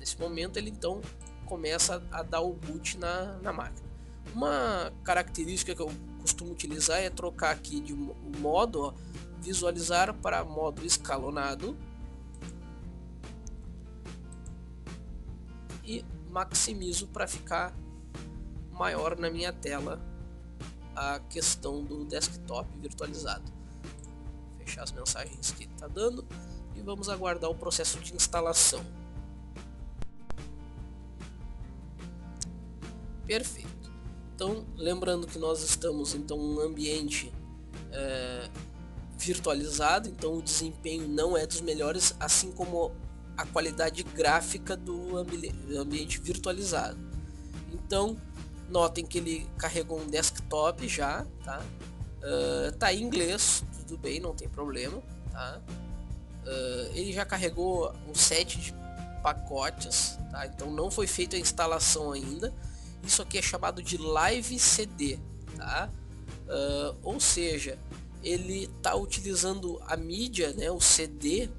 Nesse momento ele então começa a dar o boot na máquina. Uma característica que eu costumo utilizar é trocar aqui de modo, ó, visualizar para modo escalonado e maximizo para ficar maior na minha tela a questão do desktop virtualizado. Fechar as mensagens que está dando e vamos aguardar o processo de instalação. Perfeito. Então, lembrando que nós estamos então em um ambiente virtualizado, então o desempenho não é dos melhores, assim como a qualidade gráfica do ambiente virtualizado. Então, notem que ele carregou um desktop já, tá? Tá em inglês, tudo bem, não tem problema, tá? Ele já carregou um set de pacotes, tá? Então não foi feita a instalação ainda. Isso aqui é chamado de Live CD, tá? Ou seja, ele está utilizando a mídia, né, o CD,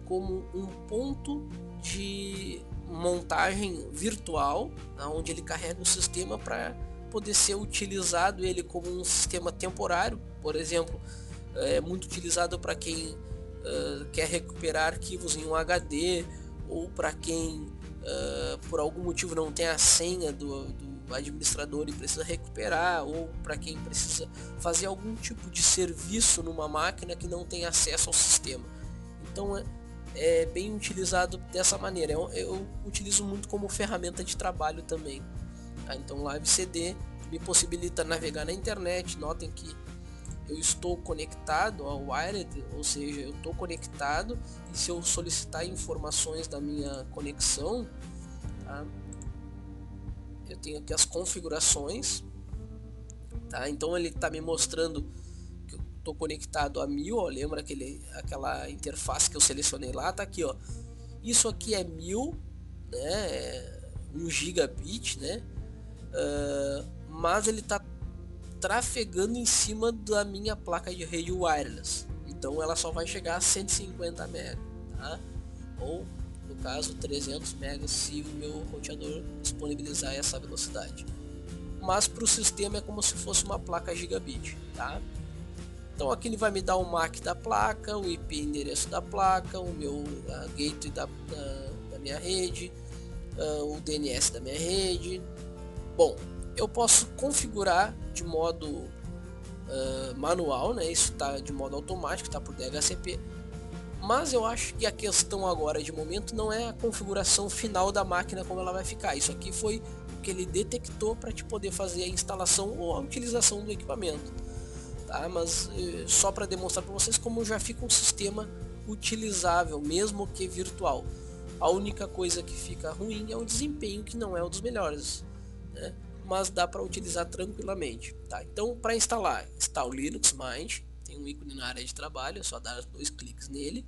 como um ponto de montagem virtual, né, onde ele carrega o sistema para poder ser utilizado ele como um sistema temporário. Por exemplo, é muito utilizado para quem quer recuperar arquivos em um HD, ou para quem por algum motivo não tem a senha do administrador e precisa recuperar, ou para quem precisa fazer algum tipo de serviço numa máquina que não tem acesso ao sistema. Então é bem utilizado dessa maneira. Eu utilizo muito como ferramenta de trabalho também, tá? Então Live CD me possibilita navegar na internet. Notem que eu estou conectado ao wired, ou seja, eu estou conectado, e se eu solicitar informações da minha conexão, tá? Eu tenho aqui as configurações, tá? Então ele está me mostrando que eu estou conectado a 1000, ó, lembra aquela interface que eu selecionei lá, tá aqui, ó. Isso aqui é 1000, né? 1 gigabit, né? Mas ele está trafegando em cima da minha placa de rede wireless, então ela só vai chegar a 150 MB, tá? Ou no caso 300 MB se o meu roteador disponibilizar essa velocidade. Mas para o sistema é como se fosse uma placa gigabit, tá? Então aqui ele vai me dar o MAC da placa, o IP endereço da placa, o meu gateway da minha rede, o DNS da minha rede. Bom, eu posso configurar de modo manual, né? Isso está de modo automático, está por DHCP. Mas eu acho que a questão agora de momento não é a configuração final da máquina, como ela vai ficar. Isso aqui foi o que ele detectou para te poder fazer a instalação ou a utilização do equipamento, tá? Mas só para demonstrar para vocês como já fica um sistema utilizável, mesmo que virtual. A única coisa que fica ruim é o desempenho, que não é um dos melhores, né? Mas dá para utilizar tranquilamente, tá? Então, para instalar, está o Linux Mint, tem um ícone na área de trabalho, é só dar 2 cliques nele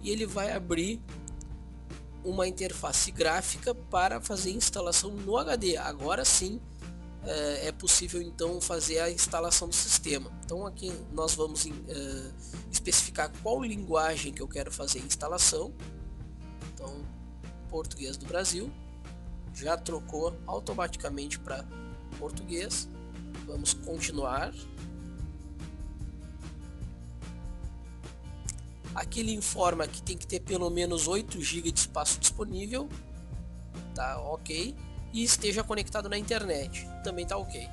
e ele vai abrir uma interface gráfica para fazer instalação no HD. Agora sim é possível então fazer a instalação do sistema. Então aqui nós vamos especificar qual linguagem que eu quero fazer a instalação. Então, português do Brasil. Já trocou automaticamente para português. Vamos continuar. Aqui ele informa que tem que ter pelo menos 8 GB de espaço disponível, tá ok, e esteja conectado na internet, também tá ok.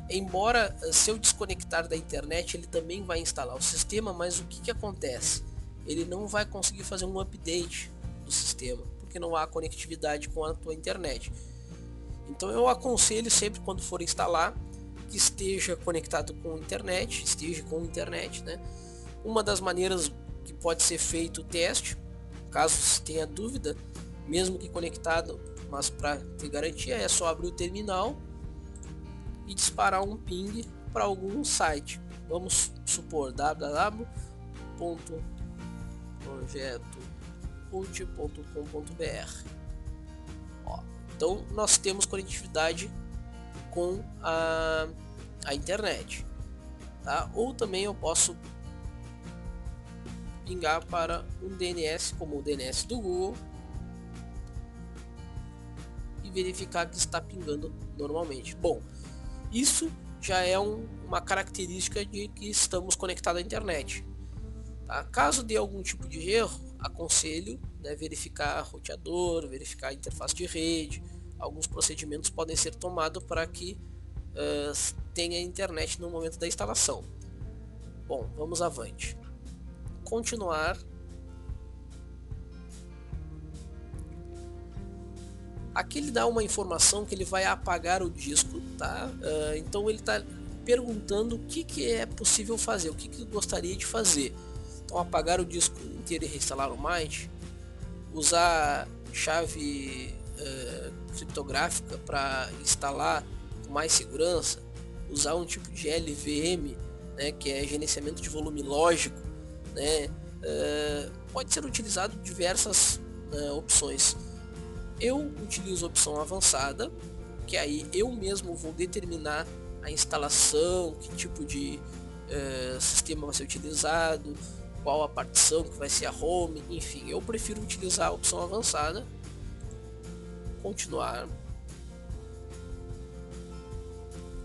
Embora se eu desconectar da internet ele também vai instalar o sistema, mas o que acontece? Ele não vai conseguir fazer um update do sistema, porque não há conectividade com a tua internet. Então eu aconselho sempre, quando for instalar, que esteja conectado com a internet, né? Uma das maneiras que pode ser feito o teste, caso você tenha dúvida, mesmo que conectado, mas para ter garantia, é só abrir o terminal e disparar um ping para algum site. Vamos supor www.projetoult.com.br. Então nós temos conectividade com a internet, tá? Ou também eu posso pingar para um DNS como o DNS do Google e verificar que está pingando normalmente. Bom, isso já é uma característica de que estamos conectados à internet. Tá? Caso dê algum tipo de erro, aconselho, né, verificar roteador, verificar a interface de rede. Alguns procedimentos podem ser tomados para que tenha internet no momento da instalação. Bom, vamos avante. Continuar. Aqui ele dá uma informação que ele vai apagar o disco, tá? Então ele está perguntando o que é possível fazer, o que gostaria de fazer. Então apagar o disco inteiro e reinstalar o Might, usar chave criptográfica para instalar com mais segurança, usar um tipo de LVM, né, que é gerenciamento de volume lógico, né, pode ser utilizado diversas opções. Eu utilizo a opção avançada, que aí eu mesmo vou determinar a instalação, que tipo de sistema vai ser utilizado, qual a partição que vai ser a home, enfim, eu prefiro utilizar a opção avançada. Continuar.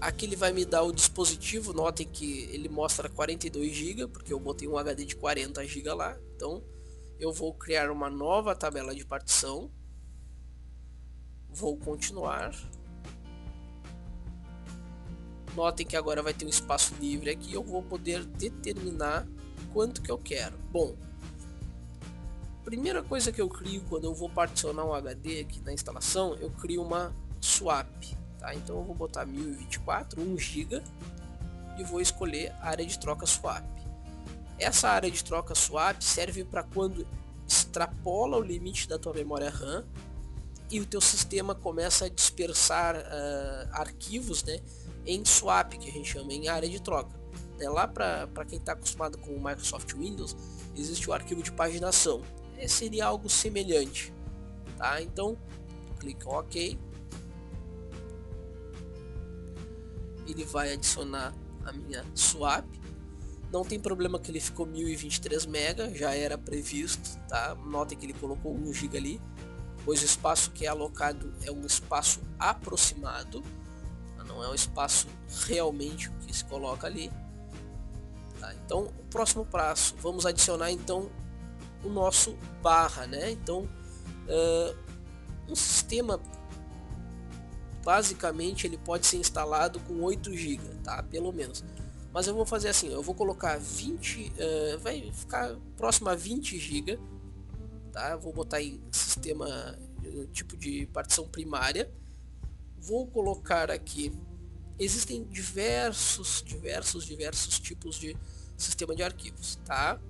Aqui ele vai me dar o dispositivo, notem que ele mostra 42 GB, porque eu botei um HD de 40 GB lá, então eu vou criar uma nova tabela de partição. Vou continuar. Notem que agora vai ter um espaço livre aqui, eu vou poder determinar quanto que eu quero. Bom, primeira coisa que eu crio quando eu vou particionar um HD aqui na instalação, eu crio uma swap, tá? Então eu vou botar 1024, 1 GB e vou escolher a área de troca swap. Essa área de troca swap serve para quando extrapola o limite da tua memória RAM e o teu sistema começa a dispersar arquivos, né, em swap, que a gente chama em área de troca. Lá para quem está acostumado com o Microsoft Windows, existe o arquivo de paginação. Seria algo semelhante, tá? Então clica em OK. Ele vai adicionar a minha swap. Não tem problema que ele ficou 1023 MB, já era previsto, tá? Notem que ele colocou 1 GB ali, pois o espaço que é alocado é um espaço aproximado, não é um espaço realmente que se coloca ali. Tá? Então, o próximo passo, vamos adicionar então o nosso barra, né? Então, um sistema basicamente ele pode ser instalado com 8 GB, tá? Pelo menos. Mas eu vou fazer assim, eu vou colocar 20, vai ficar próximo a 20 GB, tá? Vou botar em sistema tipo de partição primária. Vou colocar aqui, existem diversos tipos de sistema de arquivos, tá?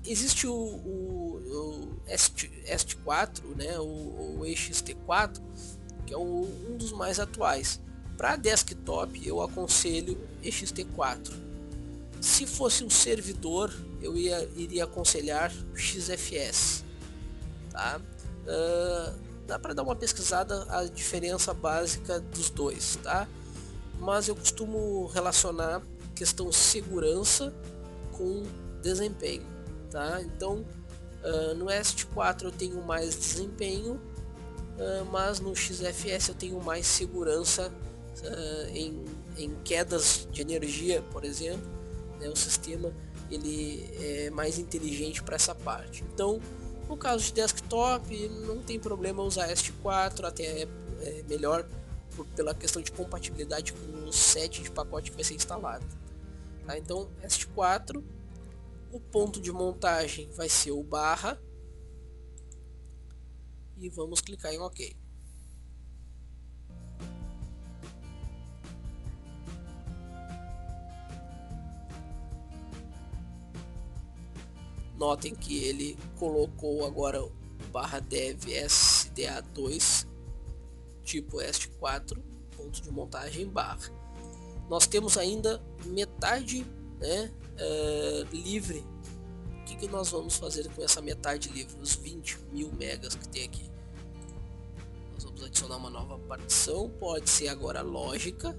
Existe o EXT4, né? O EXT4, que é um dos mais atuais. Para desktop eu aconselho EXT4. Se fosse um servidor eu iria aconselhar XFS, tá? Dá para dar uma pesquisada a diferença básica dos dois, tá? Mas eu costumo relacionar questão segurança com desempenho, tá? Então no EXT4 eu tenho mais desempenho, mas no XFS eu tenho mais segurança em quedas de energia, por exemplo, né? O sistema ele é mais inteligente para essa parte. Então, no caso de desktop, não tem problema usar EXT4, até é melhor pela questão de compatibilidade com o set de pacote que vai ser instalado. Tá? Então, EXT4, o ponto de montagem vai ser o barra e vamos clicar em OK. Notem que ele colocou agora o barra dev SDA2 tipo EXT4, ponto de montagem barra. Nós temos ainda metade, né, livre. O que nós vamos fazer com essa metade livre, os 20.000 megas que tem aqui? Nós vamos adicionar uma nova partição, pode ser agora lógica.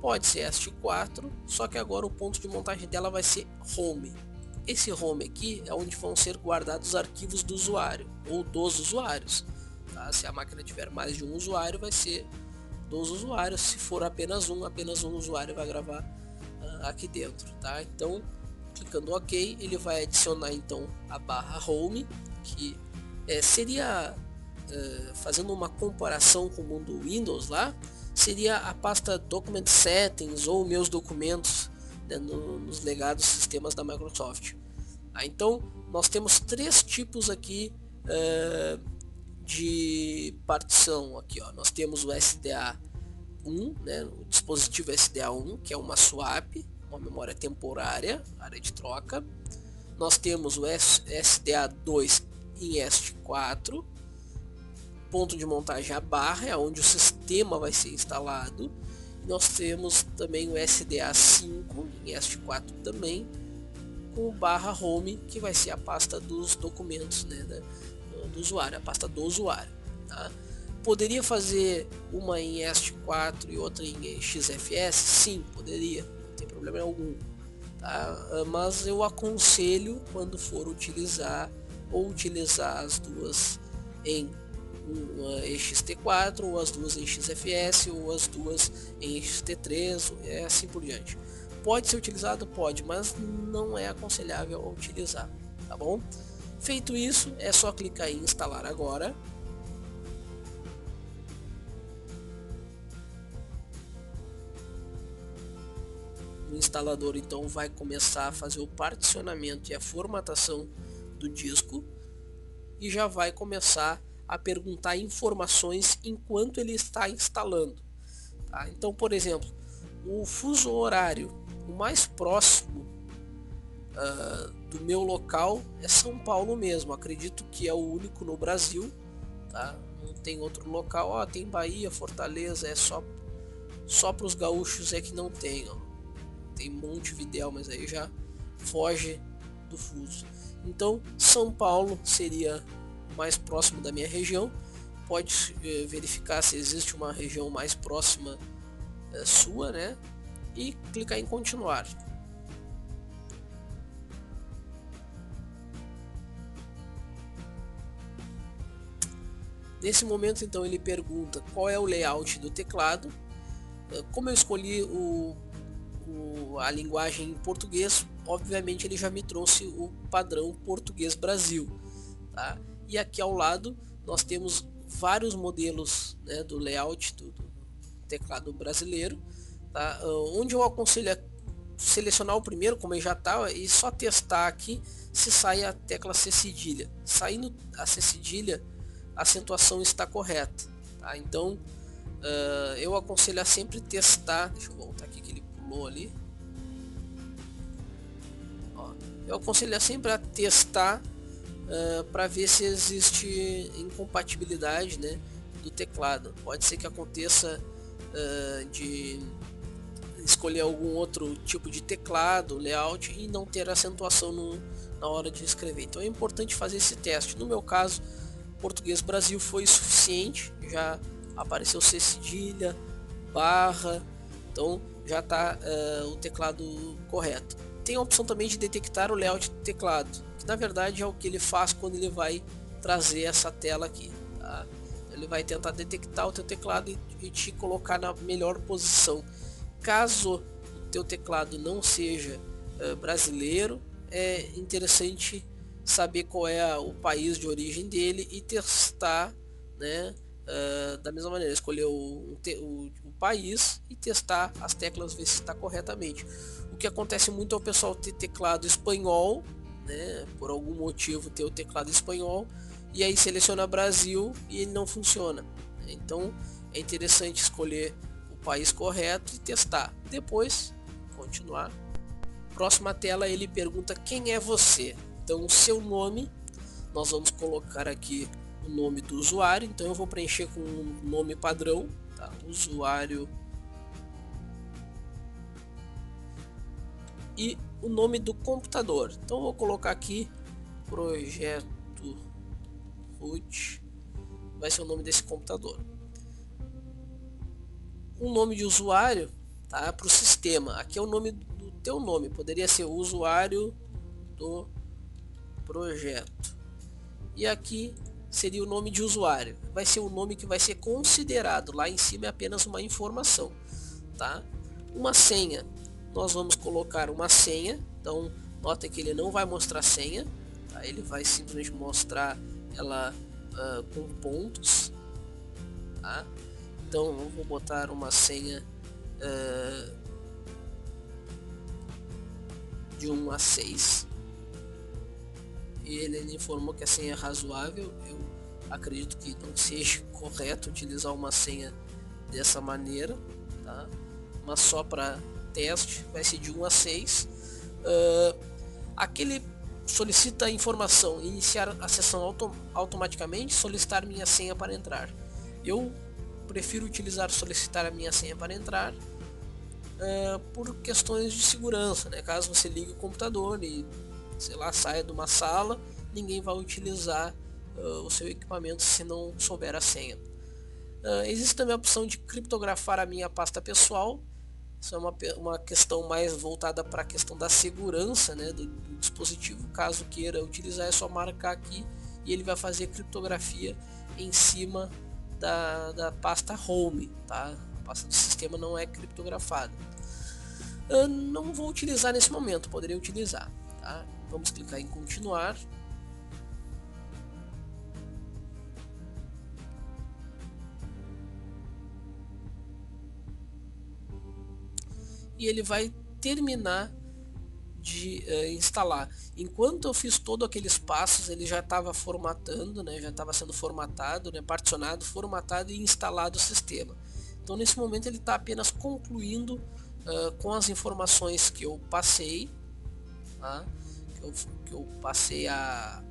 Pode ser EST4, só que agora o ponto de montagem dela vai ser home. Esse home aqui é onde vão ser guardados os arquivos do usuário ou dos usuários. Tá? Se a máquina tiver mais de um usuário, vai ser dos usuários. Se for apenas um usuário vai gravar aqui dentro. Tá? Então, clicando OK, ele vai adicionar então a barra home, que seria, fazendo uma comparação com o mundo Windows lá, seria a pasta Document Settings ou meus documentos, né, nos legados sistemas da Microsoft. Então nós temos três tipos aqui de partição. Aqui, ó, nós temos o SDA1, né, o dispositivo SDA1, que é uma swap, uma memória temporária, área de troca. Nós temos o SDA2 em EST4, ponto de montagem a barra, é onde o sistema vai ser instalado. Nós temos também o SDA5 em EST4 também, com o barra home, que vai ser a pasta dos documentos, né, do usuário, a pasta do usuário. Tá? Poderia fazer uma em EST4 e outra em XFS? Sim, poderia, não tem problema algum. Tá? Mas eu aconselho, quando for utilizar, ou utilizar as duas em uma ext4, ou as duas em XFS, ou as duas em ext3, assim por diante. Pode ser utilizado? Pode, mas não é aconselhável utilizar, tá bom? Feito isso, é só clicar em instalar agora. O instalador então vai começar a fazer o particionamento e a formatação do disco e já vai começar a perguntar informações enquanto ele está instalando. Tá? Então, por exemplo, o fuso horário o mais próximo do meu local é São Paulo mesmo. Acredito que é o único no Brasil. Tá? Não tem outro local. Ó, tem Bahia, Fortaleza, é só para os gaúchos é que não tem. Ó. Tem Montevidéu, mas aí já foge do fuso. Então, São Paulo seria mais próximo da minha região. Pode verificar se existe uma região mais próxima sua, né? E clicar em continuar. Nesse momento, então, ele pergunta qual é o layout do teclado. Como eu escolhi a linguagem em português, obviamente ele já me trouxe o padrão português Brasil. Tá? E aqui ao lado nós temos vários modelos, né, do layout do teclado brasileiro, tá? Onde eu aconselho a selecionar o primeiro, como ele já está, e só testar aqui se sai a tecla C cedilha. Saindo a C cedilha, a acentuação está correta. Tá? Então eu aconselho a sempre testar. Deixa eu voltar aqui que ele pulou ali. Ó, eu aconselho sempre a testar para ver se existe incompatibilidade, né, do teclado. Pode ser que aconteça de escolher algum outro tipo de teclado, layout, e não ter acentuação na hora de escrever. Então é importante fazer esse teste. No meu caso, português Brasil foi suficiente, já apareceu C cedilha, barra, então já está o teclado correto. Tem a opção também de detectar o layout do teclado, que na verdade é o que ele faz quando ele vai trazer essa tela aqui. Tá? Ele vai tentar detectar o teu teclado e te colocar na melhor posição. Caso o teu teclado não seja brasileiro, é interessante saber qual é o país de origem dele e testar, né, da mesma maneira, escolher o país e testar as teclas, ver se está corretamente. O que acontece muito é o pessoal ter teclado espanhol, né, por algum motivo ter o teclado espanhol, e aí seleciona Brasil e ele não funciona. Então é interessante escolher o país correto e testar. Depois, continuar. Próxima tela, ele pergunta quem é você. Então o seu nome, nós vamos colocar aqui o nome do usuário. Então eu vou preencher com um nome padrão, tá? Usuário. E o nome do computador. Então eu vou colocar aqui projeto root, vai ser o nome desse computador. O nome de usuário, tá? Para o sistema. Aqui é o nome do teu nome, poderia ser o usuário do projeto. E aqui seria o nome de usuário. Vai ser o nome que vai ser considerado. Lá em cima é apenas uma informação, tá? Uma senha. Nós vamos colocar uma senha. Então, nota que ele não vai mostrar senha, tá? Ele vai simplesmente mostrar ela com pontos, tá? Então, eu vou botar uma senha de 1 a 6. Ele informou que a senha é razoável. Eu acredito que não seja correto utilizar uma senha dessa maneira, tá? Mas só para teste vai ser de 1 a 6. Aqui ele solicita a informação: iniciar a sessão automaticamente, solicitar minha senha para entrar. Eu prefiro utilizar solicitar a minha senha para entrar por questões de segurança, né? Caso você ligue o computador e, sei lá, saia de uma sala, ninguém vai utilizar o seu equipamento se não souber a senha. Existe também a opção de criptografar a minha pasta pessoal. Isso é uma questão mais voltada para a questão da segurança, né, do dispositivo. Caso queira utilizar, é só marcar aqui e ele vai fazer criptografia em cima da pasta home, tá? A pasta do sistema não é criptografada. Eu não vou utilizar nesse momento, poderia utilizar, tá? Vamos clicar em continuar. E ele vai terminar de instalar. Enquanto eu fiz todos aqueles passos, ele já estava formatando, né? Já estava sendo formatado, né? Particionado, formatado e instalado o sistema. Então nesse momento ele está apenas concluindo com as informações que eu passei, tá? que eu passei a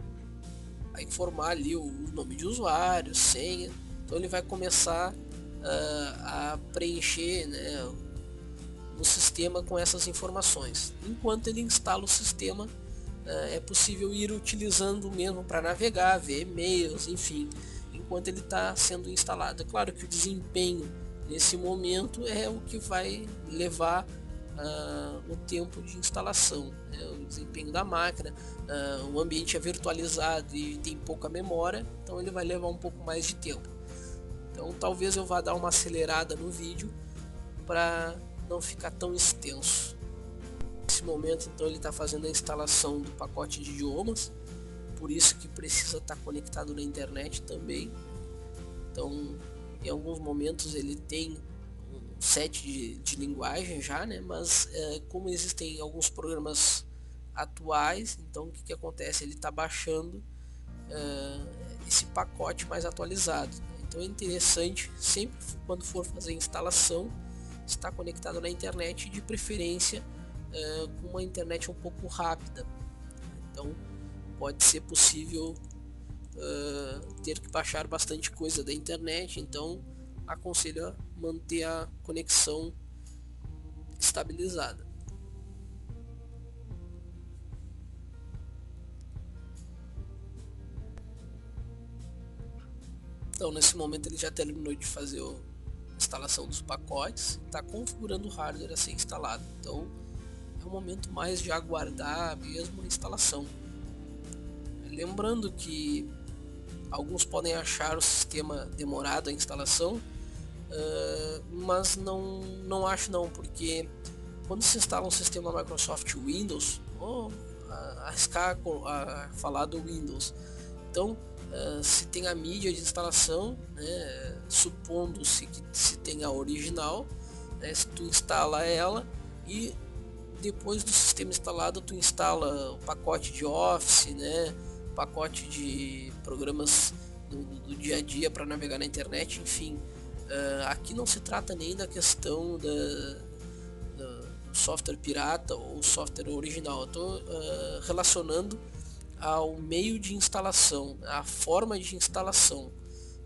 informar ali o nome de usuário, senha. Então ele vai começar a preencher, né, no sistema com essas informações. Enquanto ele instala o sistema, é possível ir utilizando mesmo para navegar, ver e-mails, enfim, enquanto ele está sendo instalado. É claro que o desempenho nesse momento é o que vai levar o tempo de instalação, né? O desempenho da máquina, o ambiente é virtualizado e tem pouca memória, então ele vai levar um pouco mais de tempo. Então talvez eu vá dar uma acelerada no vídeo para não ficar tão extenso. Nesse momento então ele está fazendo a instalação do pacote de idiomas, por isso que precisa estar conectado na internet também. Então em alguns momentos ele tem um set de linguagem já, né? Mas como existem alguns programas atuais, então o que acontece? Ele está baixando esse pacote mais atualizado. Então é interessante, sempre quando for fazer a instalação, estar conectado na internet, de preferência com uma internet um pouco rápida. Então pode ser possível ter que baixar bastante coisa da internet, então aconselho a manter a conexão estabilizada. Então nesse momento ele já terminou de fazer a instalação dos pacotes, está configurando o hardware a ser instalado. Então é o momento mais de aguardar mesmo a instalação. Lembrando que alguns podem achar o sistema demorado a instalação, mas não acho não, porque quando se instala um sistema Microsoft Windows, arriscar a falar do Windows, então se tem a mídia de instalação, né, supondo-se que se tem a original, né, se tu instala ela e depois do sistema instalado tu instala o pacote de Office, né, pacote de programas do dia a dia para navegar na internet, enfim. Aqui não se trata nem da questão do software pirata ou software original. Eu estou relacionando ao meio de instalação, a forma de instalação,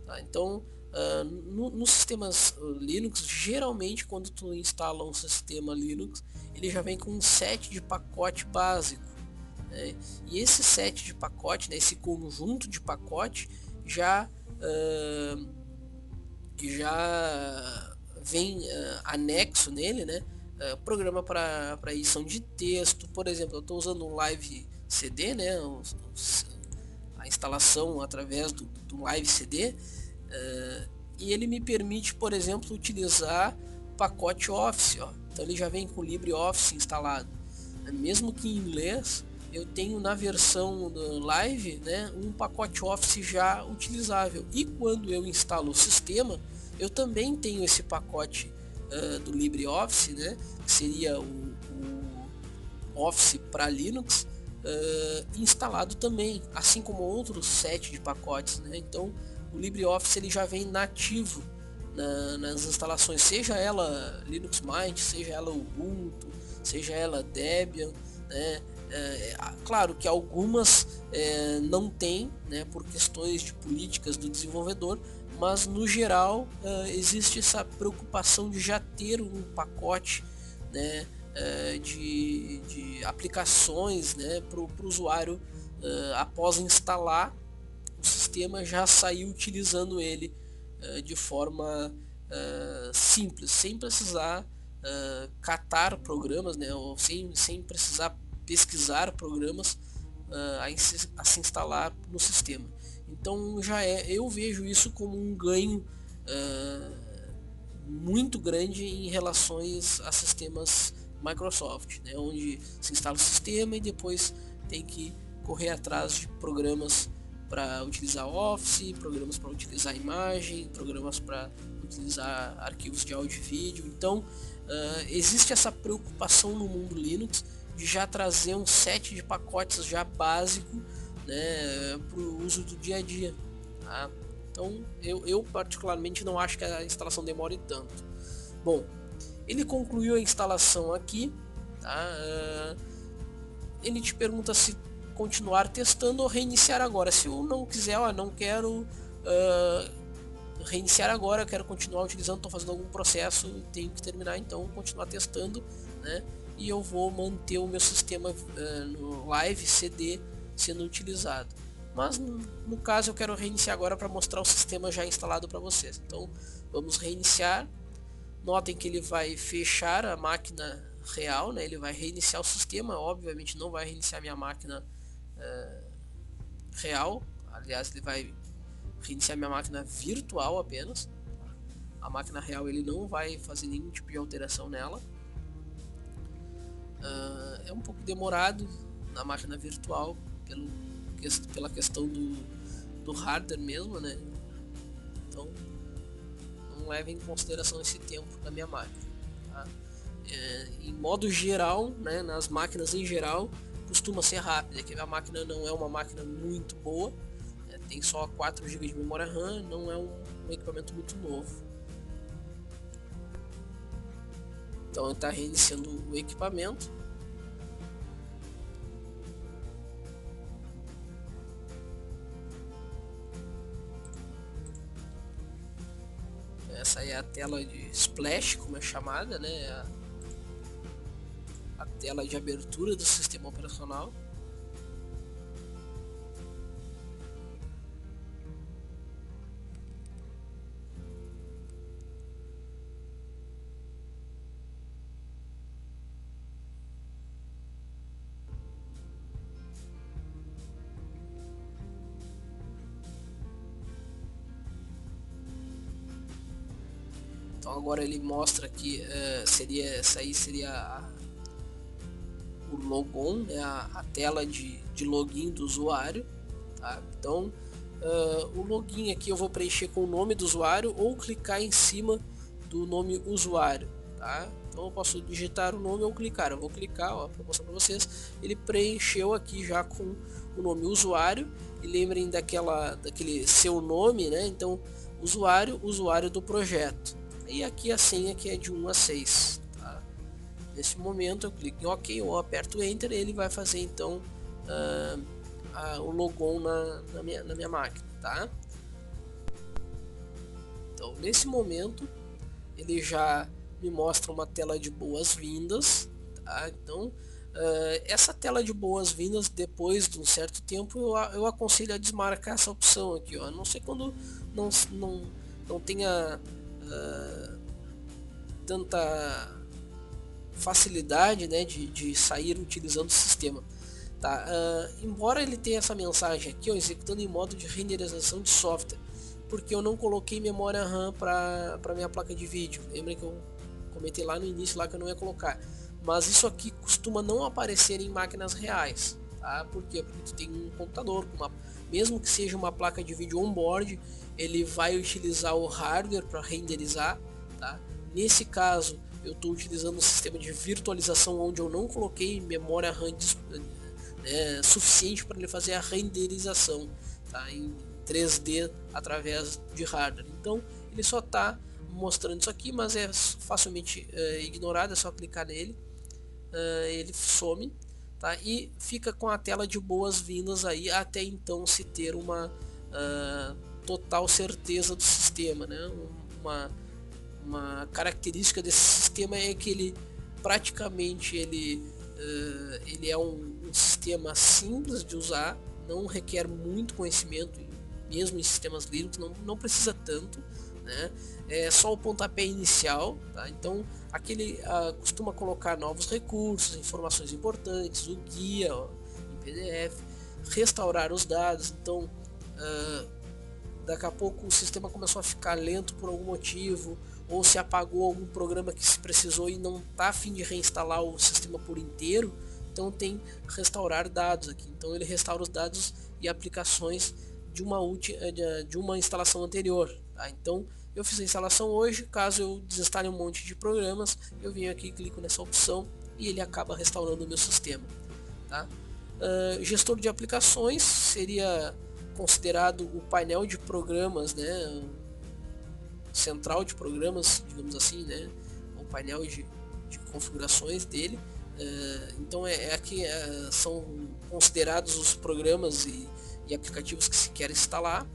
tá? Então nos sistemas Linux, geralmente quando tu instala um sistema Linux, ele já vem com um set de pacote básico, né? E esse set de pacote, né, esse conjunto de pacote já vem anexo nele, né? Programa para edição de texto, por exemplo, eu estou usando um Live CD, né? A instalação através do Live CD, e ele me permite, por exemplo, utilizar o pacote Office, ó. Então ele já vem com o LibreOffice instalado, mesmo que em inglês. Eu tenho na versão do Live, né, um pacote Office já utilizável, e quando eu instalo o sistema, eu também tenho esse pacote do LibreOffice, né, que seria o Office para Linux, instalado também, assim como outros set de pacotes, né? Então o LibreOffice ele já vem nativo nas instalações, seja ela Linux Mint, seja ela Ubuntu, seja ela Debian, né? Claro que algumas não tem, né, por questões de políticas do desenvolvedor, mas no geral existe essa preocupação de já ter um pacote, né, de aplicações, né, para o usuário, após instalar o sistema, já sair utilizando ele de forma simples, sem precisar catar programas, né, ou sem precisar pesquisar programas a se instalar no sistema. Então eu vejo isso como um ganho muito grande em relações a sistemas Microsoft, né, onde se instala o sistema e depois tem que correr atrás de programas para utilizar Office, programas para utilizar imagem, programas para utilizar arquivos de áudio e vídeo. Então existe essa preocupação no mundo Linux de já trazer um set de pacotes já básico, né, para o uso do dia a dia, tá? Então eu particularmente não acho que a instalação demore tanto. Bom, ele concluiu a instalação aqui, tá? Ele te pergunta se continuar testando ou reiniciar agora. Se eu não quiser, não quero reiniciar agora, quero continuar utilizando, estou fazendo algum processo, tenho que terminar, então continuar testando, né? E eu vou manter o meu sistema no Live CD sendo utilizado. Mas no caso eu quero reiniciar agora para mostrar o sistema já instalado para vocês. Então vamos reiniciar. Notem que ele vai fechar a máquina real, né? Ele vai reiniciar o sistema, obviamente não vai reiniciar minha máquina real. Aliás, ele vai reiniciar minha máquina virtual apenas. A máquina real ele não vai fazer nenhum tipo de alteração nela. É um pouco demorado na máquina virtual pela questão do hardware mesmo, né? Então não leve em consideração esse tempo da minha máquina, tá? Em modo geral, né, nas máquinas em geral costuma ser rápido, que a máquina não é uma máquina muito boa, tem só 4 GB de memória RAM, não é um equipamento muito novo. Então ele está reiniciando o equipamento. Essa é a tela de splash, como é chamada, né? A tela de abertura do sistema operacional. Então agora ele mostra que essa aí seria o logon, né, a tela de login do usuário, tá? Então o login aqui eu vou preencher com o nome do usuário ou clicar em cima do nome usuário, tá? Então eu posso digitar o nome ou clicar. Eu vou clicar para mostrar para vocês. Ele preencheu aqui já com o nome usuário, e lembrem daquele seu nome, né? Então usuário do projeto, e aqui a senha que é de 1 a 6, tá? Nesse momento eu clico em OK ou aperto Enter, ele vai fazer então o logon na minha máquina, tá? Então nesse momento ele já me mostra uma tela de boas-vindas, tá? Então essa tela de boas-vindas, depois de um certo tempo, eu aconselho a desmarcar essa opção aqui, ó. A não ser quando não tenha tanta facilidade, né, de sair utilizando o sistema. Tá? Embora ele tenha essa mensagem aqui, ó, executando em modo de renderização de software, porque eu não coloquei memória RAM para minha placa de vídeo. Lembra que eu comentei lá no início lá que eu não ia colocar. Mas isso aqui costuma não aparecer em máquinas reais. Tá? Por quê? Porque tu tem um computador, mesmo que seja uma placa de vídeo on-board, ele vai utilizar o hardware para renderizar. Tá? Nesse caso, eu estou utilizando um sistema de virtualização onde eu não coloquei memória RAM suficiente para ele fazer a renderização, tá, em 3D através de hardware. Então ele só está mostrando isso aqui, mas é facilmente ignorado, é só clicar nele, ele some, tá, e fica com a tela de boas-vindas aí até então se ter uma total certeza do sistema, né? Uma característica desse sistema é que ele praticamente ele é um sistema simples de usar, não requer muito conhecimento, mesmo em sistemas Linux não precisa tanto, né? É só o pontapé inicial, tá? Então aquele costuma colocar novos recursos, informações importantes, o guia em PDF, restaurar os dados. Então daqui a pouco o sistema começou a ficar lento por algum motivo, ou se apagou algum programa que se precisou e não está a fim de reinstalar o sistema por inteiro, então tem restaurar dados aqui. Então ele restaura os dados e aplicações de uma instalação anterior. Tá? Então eu fiz a instalação hoje, caso eu desinstale um monte de programas, eu venho aqui, clico nessa opção e ele acaba restaurando o meu sistema. Tá? Gestor de aplicações seria considerado o painel de programas, né? Central de programas, digamos assim, né? O painel de configurações dele. Então aqui são considerados os programas e aplicativos que se quer instalar.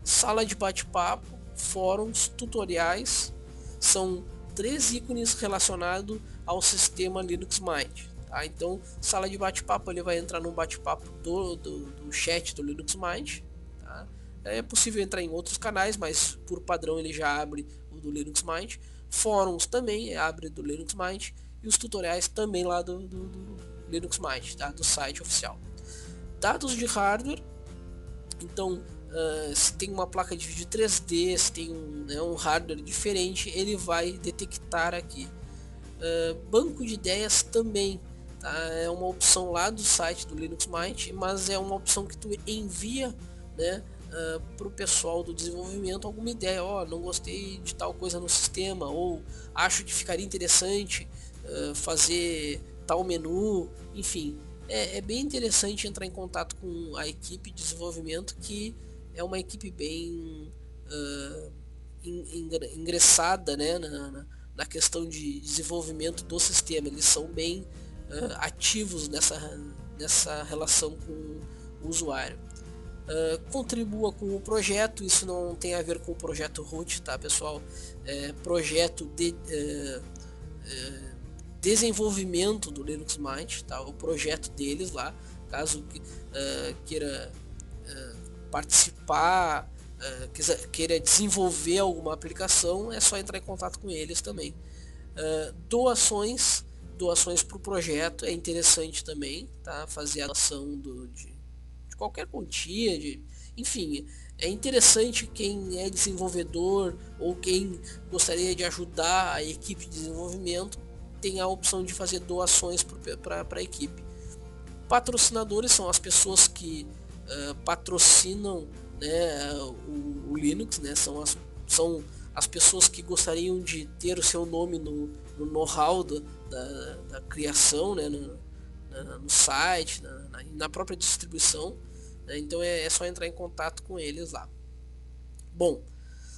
Sala de bate-papo, fóruns, tutoriais, são 3 ícones relacionados ao sistema Linux Mint. Tá? Então, sala de bate-papo, ele vai entrar no bate-papo do chat do Linux Mint. Tá? É possível entrar em outros canais, mas por padrão ele já abre o do Linux Mint. Fóruns também abre do Linux Mint. E os tutoriais também lá do Linux Mint, tá? Do site oficial. Dados de hardware. Então, se tem uma placa de vídeo 3D, se tem um hardware diferente, ele vai detectar aqui. Banco de ideias também, tá? É uma opção lá do site do Linux Mint, mas é uma opção que tu envia, né, para o pessoal do desenvolvimento alguma ideia. Não gostei de tal coisa no sistema, ou acho que ficaria interessante fazer tal menu, enfim. É bem interessante entrar em contato com a equipe de desenvolvimento, que é uma equipe bem ingressada, né, na questão de desenvolvimento do sistema. Eles são bem ativos nessa relação com o usuário. Contribua com o projeto, isso não tem a ver com o projeto root, tá, pessoal? Projeto de desenvolvimento do Linux Mint, tá? O projeto deles lá, caso queira participar, queira desenvolver alguma aplicação, é só entrar em contato com eles também. Doações para o projeto é interessante também, tá? Fazer a doação de qualquer quantia, enfim, é interessante quem é desenvolvedor ou quem gostaria de ajudar a equipe de desenvolvimento tem a opção de fazer doações para a equipe. Patrocinadores são as pessoas que patrocinam, né, o Linux, né, são as pessoas que gostariam de ter o seu nome no know-how da criação, né, no site, na própria distribuição, né, então é só entrar em contato com eles lá. Bom,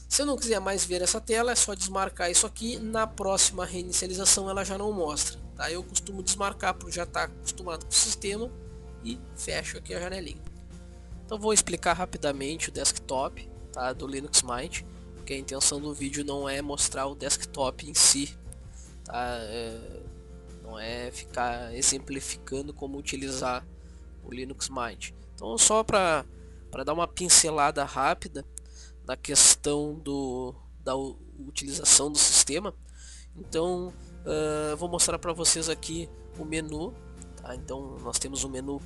se eu não quiser mais ver essa tela, é só desmarcar isso aqui. Na próxima reinicialização ela já não mostra, tá? Eu costumo desmarcar por já estar acostumado com o sistema e fecho aqui a janelinha. Então vou explicar rapidamente o desktop, tá, do Linux Mint, porque a intenção do vídeo não é mostrar o desktop em si, tá? Não é ficar exemplificando como utilizar o Linux Mint. Então só para dar uma pincelada rápida na questão da utilização do sistema, Então vou mostrar para vocês aqui o menu, tá? Então nós temos o menu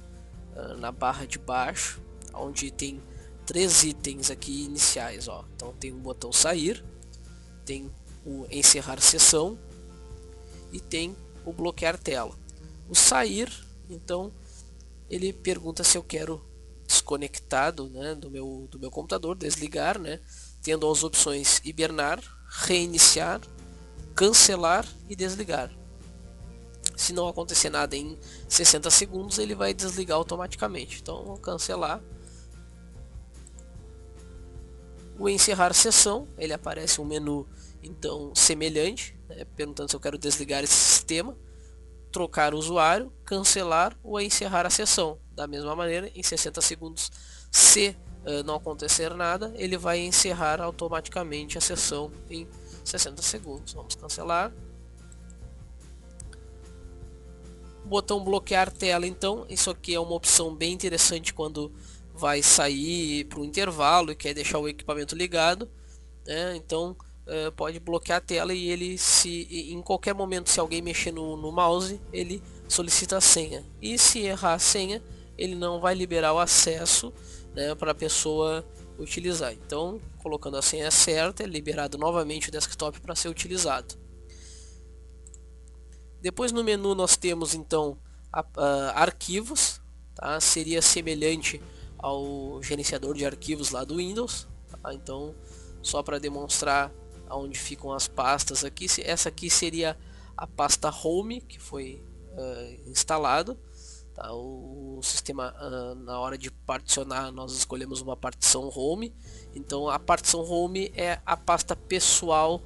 na barra de baixo, onde tem 3 itens aqui iniciais, ó. Então tem o botão sair, tem o encerrar sessão e tem o bloquear tela. O sair, então, ele pergunta se eu quero desconectado, né, do meu computador, desligar, né, tendo as opções hibernar, reiniciar, cancelar e desligar. Se não acontecer nada em 60 segundos, ele vai desligar automaticamente. Então, vou cancelar. O encerrar sessão, ele aparece um menu então semelhante, né, perguntando se eu quero desligar esse sistema, trocar o usuário, cancelar ou encerrar a sessão. Da mesma maneira, em 60 segundos, se não acontecer nada, ele vai encerrar automaticamente a sessão em 60 segundos. Vamos cancelar. O botão bloquear tela, então, isso aqui é uma opção bem interessante quando vai sair para o intervalo e quer deixar o equipamento ligado, né? Então pode bloquear a tela e ele, se em qualquer momento, se alguém mexer no mouse, ele solicita a senha, e se errar a senha, ele não vai liberar o acesso, né, para a pessoa utilizar. Então, colocando a senha certa, é liberado novamente o desktop para ser utilizado. Depois no menu nós temos então arquivos, tá? Seria semelhante ao gerenciador de arquivos lá do Windows, tá? Então, só para demonstrar onde ficam as pastas aqui, essa aqui seria a pasta Home que foi instalado, tá? O sistema, na hora de particionar, nós escolhemos uma partição Home. Então a partição Home é a pasta pessoal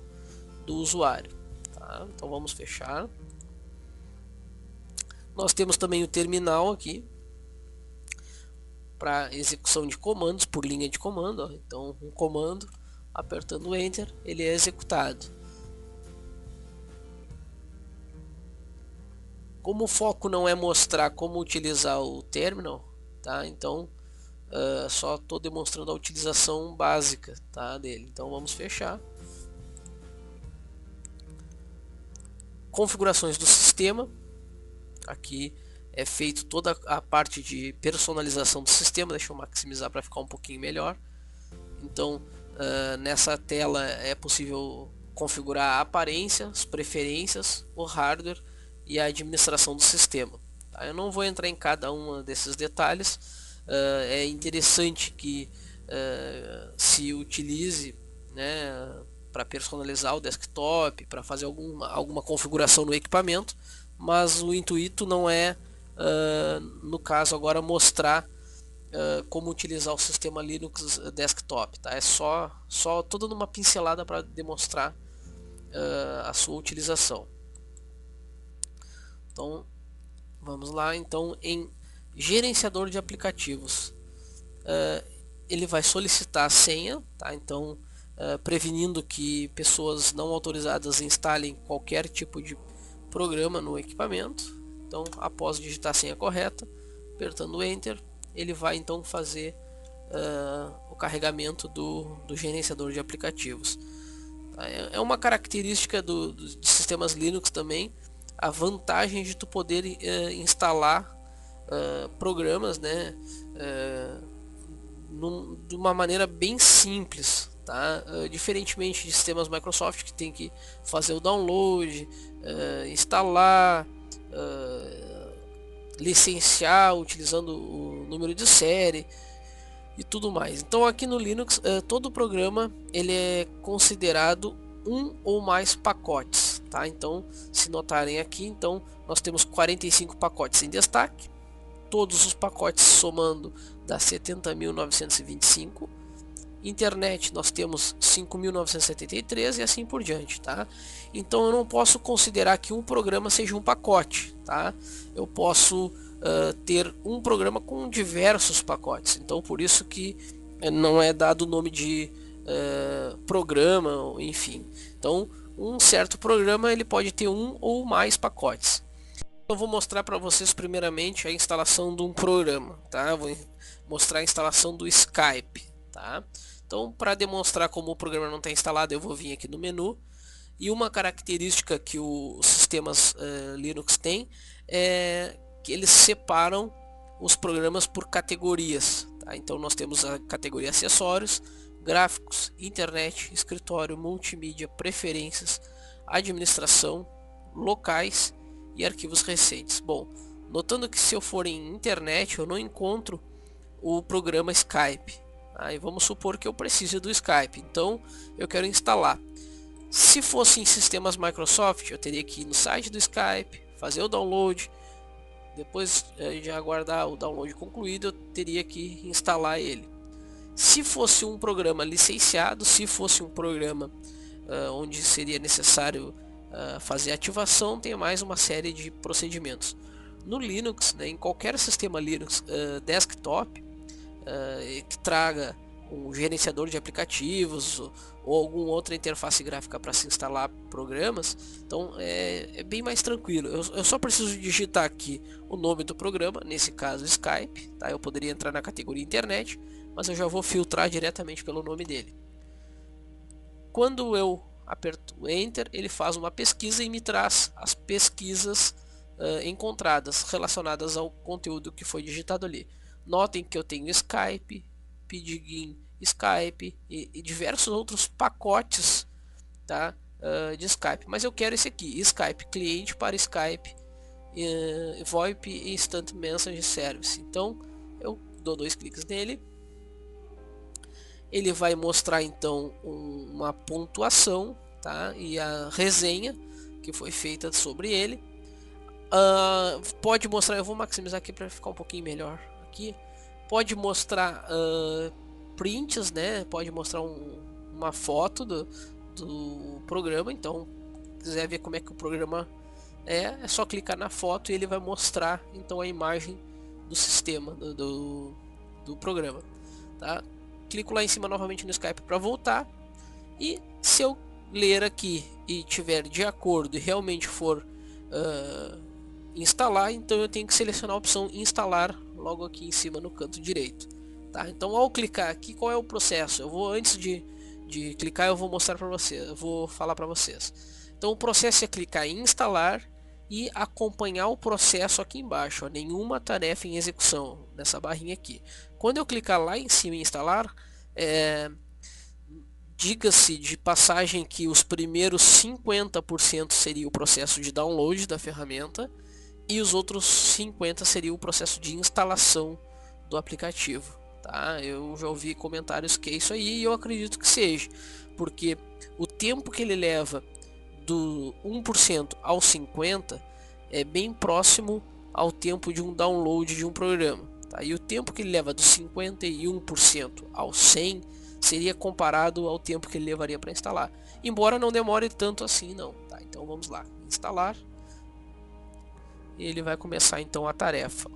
do usuário, tá? Então vamos fechar. Nós temos também o terminal aqui para execução de comandos por linha de comando, ó. Então um comando, apertando Enter, ele é executado. Como o foco não é mostrar como utilizar o terminal, tá? Então só estou demonstrando a utilização básica, tá, dele. Então vamos fechar. Configurações do sistema. Aqui é feito toda a parte de personalização do sistema. Deixa eu maximizar para ficar um pouquinho melhor. Então nessa tela é possível configurar a aparência, as preferências, o hardware e a administração do sistema. Tá? Eu não vou entrar em cada um desses detalhes. É interessante que se utilize, né, para personalizar o desktop, para fazer alguma configuração no equipamento, mas o intuito não é, no caso agora, mostrar como utilizar o sistema Linux desktop, tá? É só toda uma pincelada para demonstrar a sua utilização. Então vamos lá. Então, em gerenciador de aplicativos, ele vai solicitar a senha, tá? Então prevenindo que pessoas não autorizadas instalem qualquer tipo de programa no equipamento. Então, após digitar a senha correta, apertando Enter, ele vai então fazer o carregamento do gerenciador de aplicativos. É uma característica de sistemas Linux também, a vantagem de tu poder instalar programas, né, de uma maneira bem simples, tá? Diferentemente de sistemas Microsoft, que tem que fazer o download, instalar, licenciar utilizando o número de série e tudo mais. Então aqui no Linux todo programa ele é considerado um ou mais pacotes, tá? Então, se notarem aqui, então nós temos 45 pacotes em destaque, todos os pacotes somando dá 70.925. Internet nós temos 5.973 e assim por diante, tá? Então eu não posso considerar que um programa seja um pacote, tá? Eu posso ter um programa com diversos pacotes. Então por isso que não é dado o nome de programa, enfim. Então um certo programa ele pode ter um ou mais pacotes. Eu vou mostrar para vocês primeiramente a instalação de um programa, tá? Eu vou mostrar a instalação do Skype, tá? Então, para demonstrar como o programa não está instalado, eu vou vir aqui no menu E uma característica que os sistemas Linux têm é que eles separam os programas por categorias. Tá? Então nós temos a categoria acessórios, gráficos, internet, escritório, multimídia, preferências, administração, locais e arquivos recentes. Bom, notando que se eu for em internet eu não encontro o programa Skype. Aí vamos supor que eu precise do Skype, então eu quero instalar. Se fosse em sistemas Microsoft, eu teria que ir no site do Skype, fazer o download, depois de aguardar o download concluído, eu teria que instalar ele. Se fosse um programa licenciado, se fosse um programa onde seria necessário fazer ativação, tem mais uma série de procedimentos. No Linux, né, em qualquer sistema Linux desktop que traga um gerenciador de aplicativos ou alguma outra interface gráfica para se instalar programas, então é bem mais tranquilo. Eu só preciso digitar aqui o nome do programa, nesse caso Skype, tá? Eu poderia entrar na categoria internet, mas eu já vou filtrar diretamente pelo nome dele. Quando eu aperto Enter, ele faz uma pesquisa e me traz as pesquisas encontradas relacionadas ao conteúdo que foi digitado ali. Notem que eu tenho Skype, Pidgin, Skype e diversos outros pacotes, tá, de Skype, mas eu quero esse aqui, Skype cliente para Skype VoIP Instant Message Service. Então eu dou 2 cliques nele, ele vai mostrar então uma pontuação, tá, e a resenha que foi feita sobre ele. Pode mostrar, eu vou maximizar aqui para ficar um pouquinho melhor aqui. Pode mostrar prints, né? Pode mostrar uma foto do programa. Então, se quiser ver como é que o programa é só clicar na foto e ele vai mostrar então a imagem do sistema do programa, tá? Clico lá em cima novamente no Skype para voltar, e se eu ler aqui e tiver de acordo e realmente for instalar, então eu tenho que selecionar a opção instalar logo aqui em cima no canto direito, tá? Então ao clicar aqui, qual é o processo? Eu vou, antes de clicar, eu vou mostrar para vocês, eu vou falar para vocês. Então o processo é clicar em instalar e acompanhar o processo aqui embaixo, ó, nenhuma tarefa em execução, nessa barrinha aqui. Quando eu clicar lá em cima em instalar, diga-se de passagem que os primeiros 50% seria o processo de download da ferramenta e os outros 50% seria o processo de instalação do aplicativo, tá? Eu já ouvi comentários que é isso aí e eu acredito que seja, porque o tempo que ele leva do 1% ao 50% é bem próximo ao tempo de um download de um programa, tá? E o tempo que ele leva do 51% ao 100% seria comparado ao tempo que ele levaria para instalar, embora não demore tanto assim não, tá? Então vamos lá, instalar. Ele vai começar então a tarefa.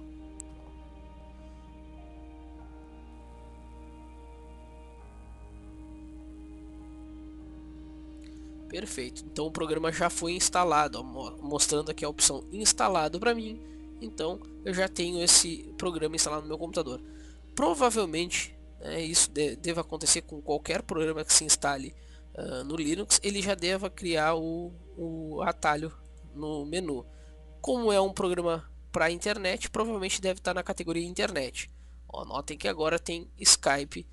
Perfeito, então o programa já foi instalado, ó, mostrando aqui a opção instalado para mim. Então eu já tenho esse programa instalado no meu computador. Provavelmente isso deve acontecer com qualquer programa que se instale no Linux, ele já deve criar o atalho no menu. Como é um programa para internet, provavelmente deve estar na categoria internet. Ó, notem que agora tem Skype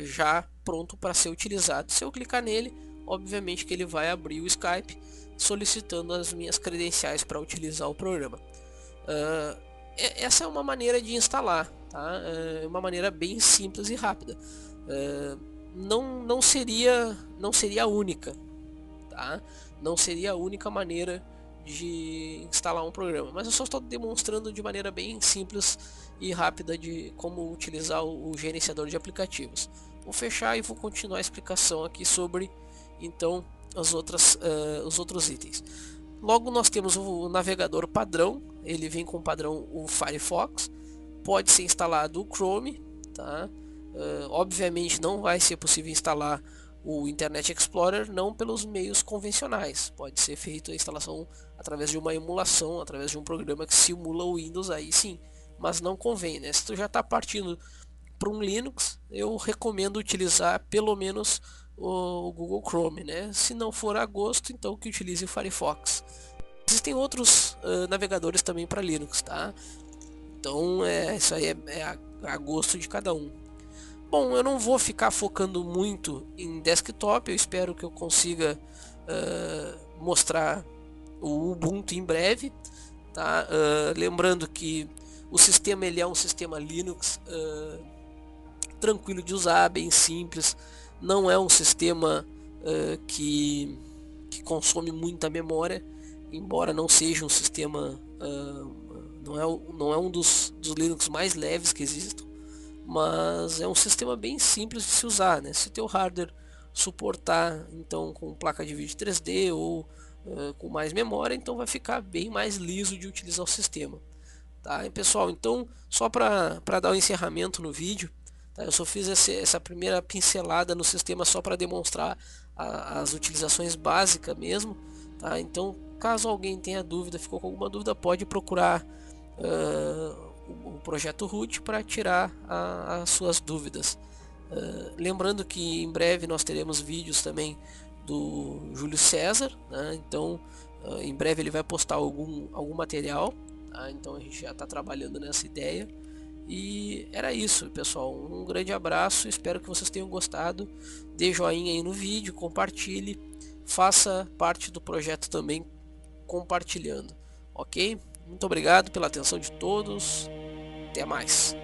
já pronto para ser utilizado. Se eu clicar nele, obviamente que ele vai abrir o Skype solicitando as minhas credenciais para utilizar o programa. Essa é uma maneira de instalar, tá? É uma maneira bem simples e rápida. Não seria a única, tá? Não seria a única maneira de instalar um programa, mas eu só estou demonstrando de maneira bem simples e rápida de como utilizar o gerenciador de aplicativos. Vou fechar e vou continuar a explicação aqui sobre então os outros itens. Logo nós temos o navegador padrão, ele vem com o padrão o Firefox, pode ser instalado o Chrome, tá? Obviamente não vai ser possível instalar o Internet Explorer não pelos meios convencionais, pode ser feita a instalação através de uma emulação, através de um programa que simula o Windows, aí sim, mas não convém, né? Se tu já está partindo para um Linux, eu recomendo utilizar pelo menos o Google Chrome, né? Se não for a gosto, então que utilize o Firefox. Existem outros navegadores também para Linux, tá? Então isso aí é a gosto de cada um. Bom, eu não vou ficar focando muito em desktop, eu espero que eu consiga mostrar o Ubuntu em breve, tá? Lembrando que o sistema ele é um sistema Linux tranquilo de usar, bem simples, não é um sistema que consome muita memória, embora não seja um sistema, não é um dos Linux mais leves que existam, mas é um sistema bem simples de se usar, né? Se o teu hardware suportar, então com placa de vídeo 3D ou com mais memória, então vai ficar bem mais liso de utilizar o sistema. Tá, e pessoal, então só para dar o um encerramento no vídeo, tá, eu só fiz essa primeira pincelada no sistema só para demonstrar as utilizações básicas mesmo, tá? Então caso alguém tenha dúvida, ficou com alguma dúvida, pode procurar o projeto root para tirar as suas dúvidas. Lembrando que em breve nós teremos vídeos também do Júlio César, né? Então em breve ele vai postar algum material, tá? Então a gente já está trabalhando nessa ideia. E era isso, pessoal. Um grande abraço, espero que vocês tenham gostado. Dê joinha aí no vídeo, compartilhe, faça parte do projeto também compartilhando, ok? Muito obrigado pela atenção de todos, até mais.